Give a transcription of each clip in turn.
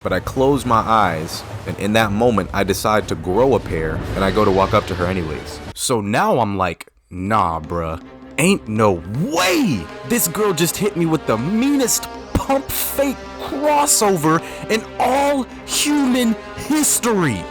But I close my eyes, and in that moment, I decide to grow a pair, and I go to walk up to her anyways. So now I'm like, nah, bruh. Ain't no way this girl just hit me with the meanest pump fake crossover in all human history.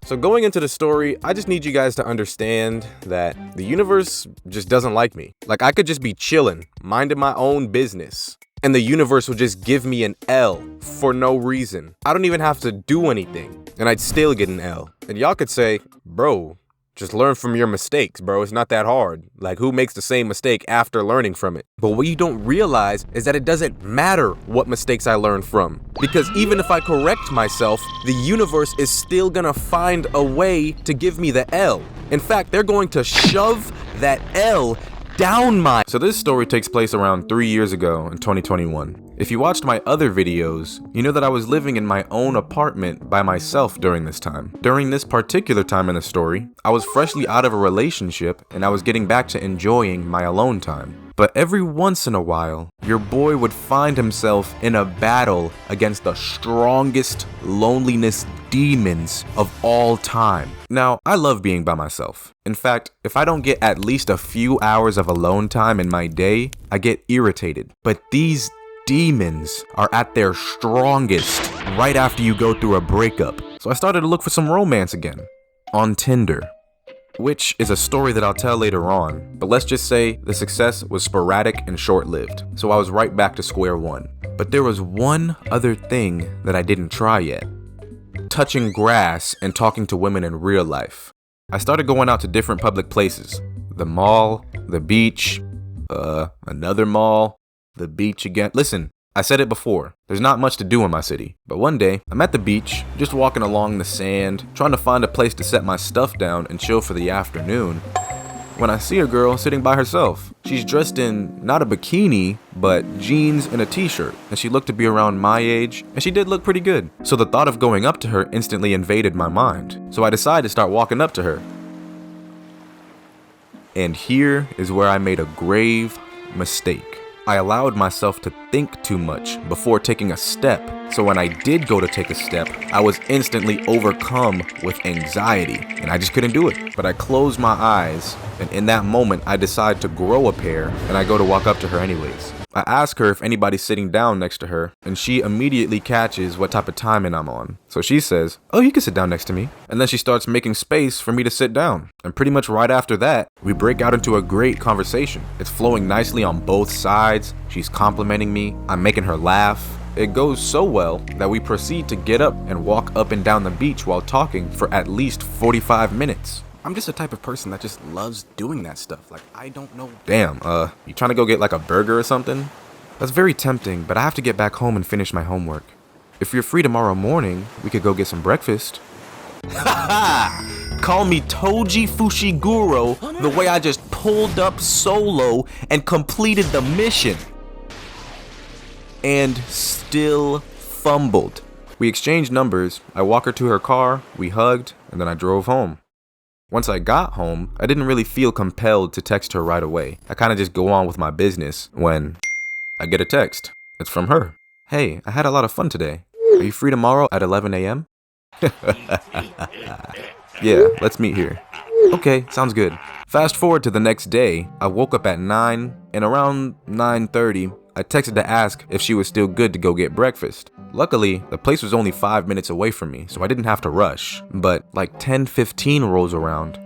So going into the story, I just need you guys to understand that the universe just doesn't like me. Like, I could just be chilling, minding my own business, and the universe will just give me an L for no reason. I don't even have to do anything, and I'd still get an L. And y'all could say, bro, just learn from your mistakes, bro. It's not that hard. Like, who makes the same mistake after learning from it? But what you don't realize is that it doesn't matter what mistakes I learn from. Because even if I correct myself, the universe is still gonna find a way to give me the L. In fact, they're going to shove that L down my... So this story takes place around 3 years ago in 2021. If you watched my other videos, you know that I was living in my own apartment by myself during this time. During this particular time in the story, I was freshly out of a relationship and I was getting back to enjoying my alone time. But every once in a while, your boy would find himself in a battle against the strongest loneliness demons of all time. Now, I love being by myself. In fact, if I don't get at least a few hours of alone time in my day, I get irritated. But these demons are at their strongest right after you go through a breakup. So I started to look for some romance again on Tinder, which is a story that I'll tell later on. But let's just say the success was sporadic and short-lived. So I was right back to square one. But there was one other thing that I didn't try yet. Touching grass and talking to women in real life. I started going out to different public places. The mall, the beach, another mall, the beach again. Listen, I said it before, there's not much to do in my city. But one day, I'm at the beach, just walking along the sand, trying to find a place to set my stuff down and chill for the afternoon, when I see a girl sitting by herself. She's dressed in not a bikini, but jeans and a t-shirt, and she looked to be around my age, and she did look pretty good. So the thought of going up to her instantly invaded my mind. So I decided to start walking up to her. And here is where I made a grave mistake. I allowed myself to think too much before taking a step. So when I did go to take a step, I was instantly overcome with anxiety and I just couldn't do it. But I closed my eyes, and in that moment, I decide to grow a pair and I go to walk up to her anyways. I ask her if anybody's sitting down next to her, and she immediately catches what type of timing I'm on. So she says, "Oh, you can sit down next to me." And then she starts making space for me to sit down. And pretty much right after that, we break out into a great conversation. It's flowing nicely on both sides. She's complimenting me. I'm making her laugh. It goes so well that we proceed to get up and walk up and down the beach while talking for at least 45 minutes. I'm just the type of person that just loves doing that stuff. Like, I don't know. Damn, you trying to go get like a burger or something? That's very tempting, but I have to get back home and finish my homework. If you're free tomorrow morning, we could go get some breakfast. Call me Toji Fushiguro, the way I just pulled up solo and completed the mission. And still fumbled. We exchanged numbers, I walked her to her car, we hugged, and then I drove home. Once I got home, I didn't really feel compelled to text her right away. I kind of just go on with my business when I get a text. It's from her. "Hey, I had a lot of fun today. Are you free tomorrow at 11 a.m.? "Yeah, let's meet here." "Okay, sounds good." Fast forward to the next day, I woke up at 9, and around 9:30, I texted to ask if she was still good to go get breakfast. Luckily, the place was only 5 minutes away from me, so I didn't have to rush. But like 10:15 rolls around,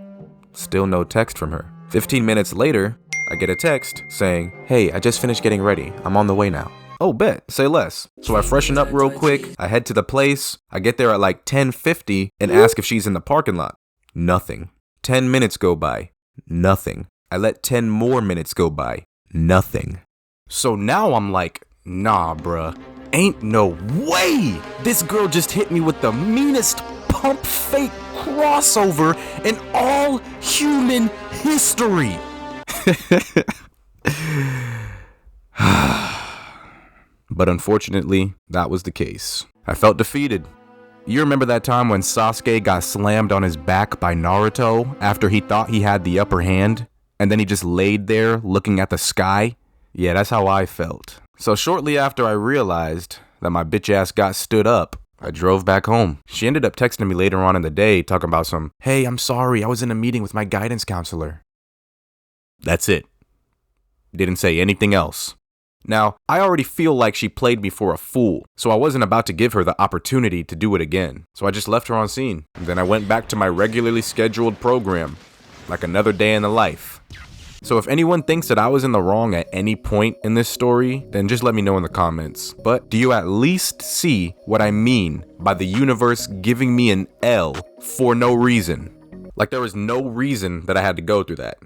still no text from her. 15 minutes later, I get a text saying, "Hey, I just finished getting ready. I'm on the way now." "Oh, bet, say less." So I freshen up real quick, I head to the place, I get there at like 10:50 and ask if she's in the parking lot. Nothing. 10 minutes go by. Nothing. I let 10 more minutes go by. Nothing. So now I'm like, nah, bruh. Ain't no way this girl just hit me with the meanest pump fake crossover in all human history. But unfortunately, that was the case. I felt defeated. You remember that time when Sasuke got slammed on his back by Naruto after he thought he had the upper hand? and then he just laid there looking at the sky. Yeah, that's how I felt. So shortly after I realized that my bitch ass got stood up, I drove back home. She ended up texting me later on in the day talking about some, "Hey, I'm sorry, I was in a meeting with my guidance counselor." That's it. Didn't say anything else. Now, I already feel like she played me for a fool, so I wasn't about to give her the opportunity to do it again. So I just left her on scene. And then I went back to my regularly scheduled program, like another day in the life. So if anyone thinks that I was in the wrong at any point in this story, then just let me know in the comments. But do you at least see what I mean by the universe giving me an L for no reason? Like there was no reason that I had to go through that.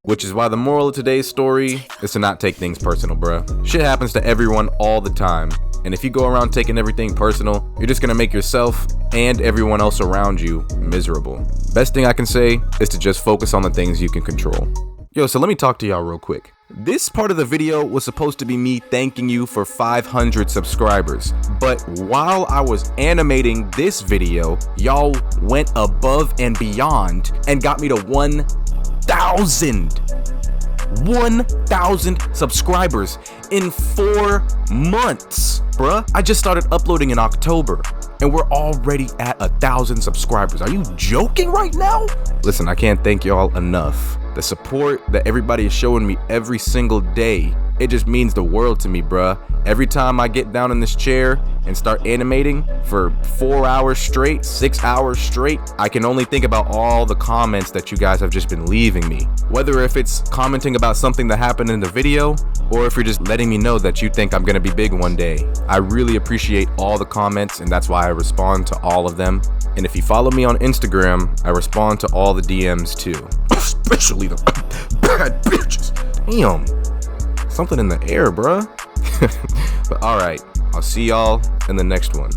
Which is why the moral of today's story is to not take things personal, bruh. Shit happens to everyone all the time. And if you go around taking everything personal, you're just gonna make yourself and everyone else around you miserable. Best thing I can say is to just focus on the things you can control. Yo, so let me talk to y'all real quick. This part of the video was supposed to be me thanking you for 500 subscribers. But while I was animating this video, y'all went above and beyond and got me to 1,000 subscribers in 4 months, bruh. I just started uploading in October and we're already at 1,000 subscribers. Are you joking right now? Listen, I can't thank y'all enough. The support that everybody is showing me every single day, it just means the world to me, bruh. Every time I get down in this chair and start animating for 4 hours straight, 6 hours straight, I can only think about all the comments that you guys have just been leaving me. Whether if it's commenting about something that happened in the video, or if you're just letting me know that you think I'm gonna be big one day. I really appreciate all the comments, and that's why I respond to all of them. And if you follow me on Instagram, I respond to all the DMs too. Especially the bad bitches. Damn. Something in the air, bruh. But alright, I'll see y'all in the next one.